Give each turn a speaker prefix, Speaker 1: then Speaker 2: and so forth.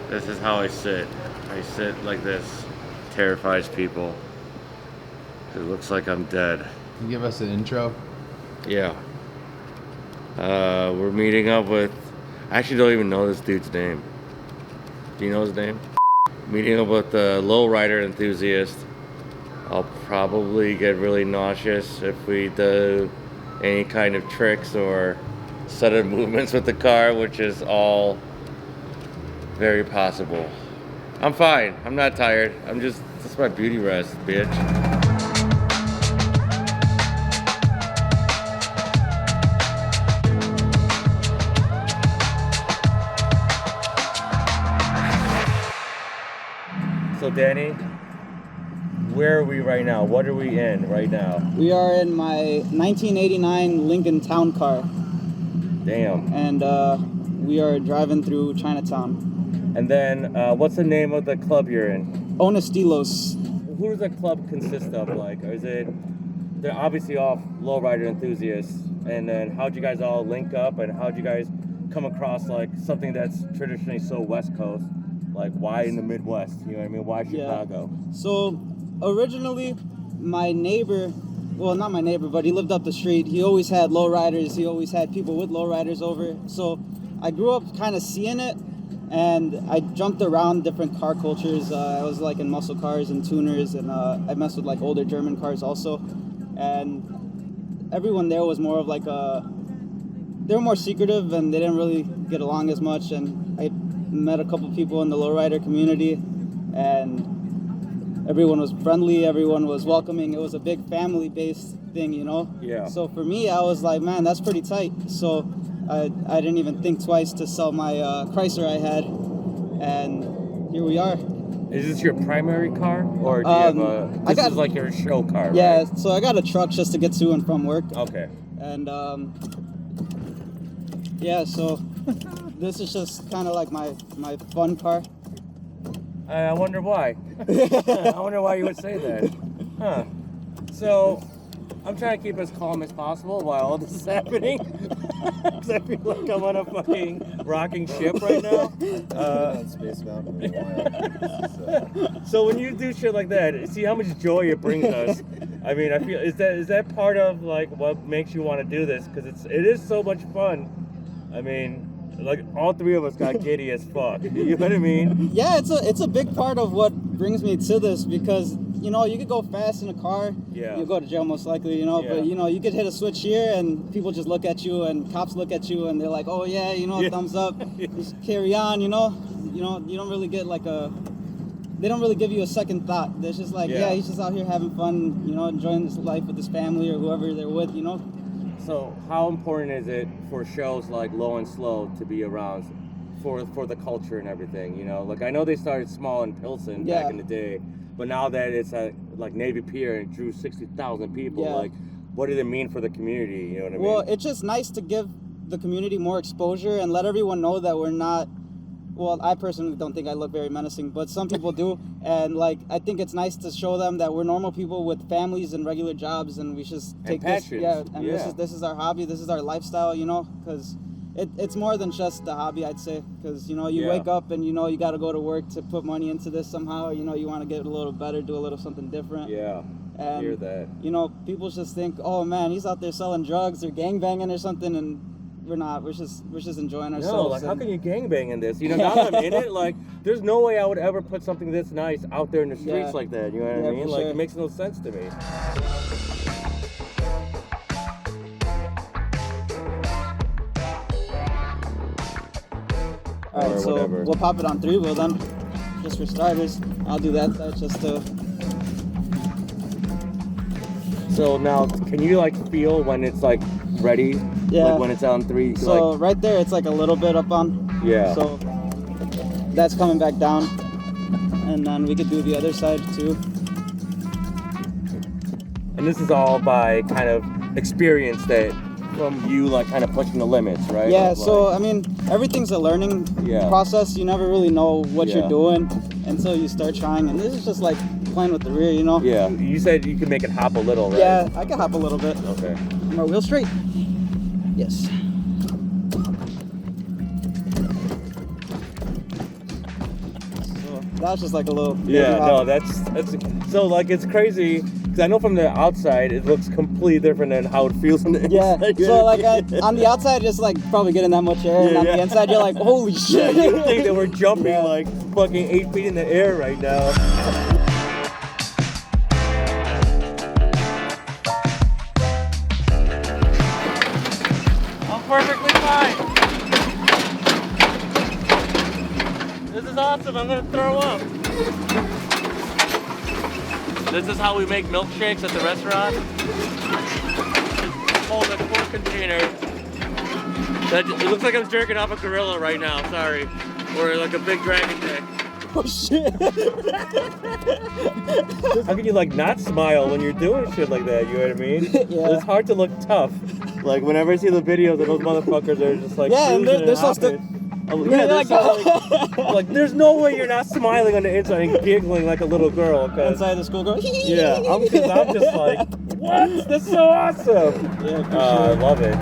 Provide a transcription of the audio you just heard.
Speaker 1: This is how I sit. I sit like this. Terrifies people. It looks like I'm dead.
Speaker 2: Can you give us an intro?
Speaker 1: Yeah. We're meeting up with... I actually don't even know this dude's name. Do you know his name? Meeting up with a lowrider enthusiast. I'll probably get really nauseous if we do any kind of tricks or sudden movements with the car, which is all very possible. I'm fine. I'm not tired. This is my beauty rest, bitch. So Danny, where are we right now? What are we in right now?
Speaker 3: We are in my 1989 Lincoln Town car.
Speaker 1: Damn.
Speaker 3: And we are driving through Chinatown.
Speaker 1: And then, what's the name of the club you're in?
Speaker 3: Estilos.
Speaker 1: Who does the club consist of? Like, is it? They're obviously all lowrider enthusiasts. And then, how'd you guys all link up? And how'd you guys come across like something that's traditionally so West Coast? Like, why in the Midwest? You know what I mean? Why Chicago?
Speaker 3: Yeah. So, originally, my neighbor, well, not my neighbor, but he lived up the street. He always had lowriders. He always had people with lowriders over. So, I grew up kind of seeing it, and I jumped around different car cultures. I was like in muscle cars and tuners, and I messed with like older German cars also. And everyone there was more of like they were more secretive, and they didn't really get along as much. And I met a couple people in the lowrider community, and everyone was friendly, everyone was welcoming. It was a big family-based thing, you know?
Speaker 1: Yeah.
Speaker 3: So for me, I was like, man, that's pretty tight. So I didn't even think twice to sell my Chrysler I had, and here we are.
Speaker 1: Is this your primary car, or do you have a? This is like your show car,
Speaker 3: yeah,
Speaker 1: right?
Speaker 3: so I got a truck just to get to and from work.
Speaker 1: Okay.
Speaker 3: And yeah, so this is just kind of like my fun car.
Speaker 1: I wonder why. I wonder why you would say that. Huh. So, I'm trying to keep as calm as possible while all this is happening. Because I feel like I'm on a fucking rocking ship right now.
Speaker 2: Space Mountain.
Speaker 1: So when you do shit like that, see how much joy it brings us. I mean, I feel, is that part of like what makes you want to do this? Because it is so much fun. I mean, like all three of us got giddy as fuck. You know what I mean?
Speaker 3: Yeah, it's a big part of what brings me to this, because you know, you could go fast in a car,
Speaker 1: yeah,
Speaker 3: you'll go to jail most likely, you know,
Speaker 1: yeah,
Speaker 3: but you know, you could hit a switch here and people just look at you, and cops look at you and they're like, oh yeah, you know, yeah, thumbs up, just carry on, you know, you don't really get like they don't really give you a second thought. They're just like, yeah, he's just out here having fun, you know, enjoying this life with his family or whoever they're with, you know.
Speaker 1: So how important is it for shows like Low and Slow to be around for the culture and everything, you know? Like, I know they started small in Pilsen back in the day, but now that it's at like Navy Pier and drew 60,000 people, like, what did it mean for the community, you know what I mean?
Speaker 3: Well, it's just nice to give the community more exposure and let everyone know that we're not, well, I personally don't think I look very menacing, but some people do. And like, I think it's nice to show them that we're normal people with families and regular jobs, and we just take this, this is our hobby, this is our lifestyle, you know, because it's more than just a hobby, I'd say, because, you know, you wake up and, you know, you got to go to work to put money into this somehow, you know, you want to get a little better, do a little something different.
Speaker 1: Yeah,
Speaker 3: and,
Speaker 1: hear that. You
Speaker 3: know, people just think, oh man, he's out there selling drugs or gangbanging or something, and we're not. We're just enjoying ourselves.
Speaker 1: No, like, how can you gangbang in this? You know, now that I'm in it, like, there's no way I would ever put something this nice out there in the streets like that. You know what I mean? Like, it makes no sense to me.
Speaker 3: All right, so we'll pop it on 3-wheel then, just for starters. I'll do that just to.
Speaker 1: So now, can you like feel when it's like ready?
Speaker 3: Yeah.
Speaker 1: Like when it's on 3.
Speaker 3: So like, right there, it's like a little bit up on.
Speaker 1: Yeah.
Speaker 3: So that's coming back down, and then we could do the other side too.
Speaker 1: And this is all by kind of experience that from you, like kind of pushing the limits, right?
Speaker 3: Yeah. So I mean, everything's a learning process. You never really know what you're doing until you start trying, and this is just like playing with the rear, you know.
Speaker 1: Yeah. You said you can make it hop a little, right?
Speaker 3: Yeah, I can hop a little bit.
Speaker 1: Okay.
Speaker 3: Are wheel straight? Yes. That's just like a little.
Speaker 4: Yeah, no, that's so like it's crazy because I know from the outside it looks completely different than how it feels on the inside.
Speaker 3: So like on the outside, just like probably getting that much air, and on the inside, you're like, holy
Speaker 4: Yeah,
Speaker 3: shit.
Speaker 4: you think that we're jumping like fucking 8 feet in the air right now.
Speaker 1: I'm perfectly fine. This is awesome. I'm gonna throw up. This is how we make milkshakes at the restaurant. Just hold a quart container. It looks like I'm jerking off a gorilla right now. Sorry, or like a big dragon dick.
Speaker 3: Oh shit.
Speaker 4: How can you like not smile when you're doing shit like that? You know what I mean?
Speaker 3: Yeah.
Speaker 4: It's hard to look tough. Like whenever I see the videos of those motherfuckers, they're just like
Speaker 3: Yeah, and
Speaker 4: cruising
Speaker 3: they're so
Speaker 4: hopping. They're so like, there's no way you're not smiling on the inside and giggling like a little girl.
Speaker 3: Inside the schoolgirl.
Speaker 4: Yeah, I'm just like, what? That's so awesome.
Speaker 3: Yeah, for
Speaker 4: I
Speaker 3: sure.
Speaker 4: love it.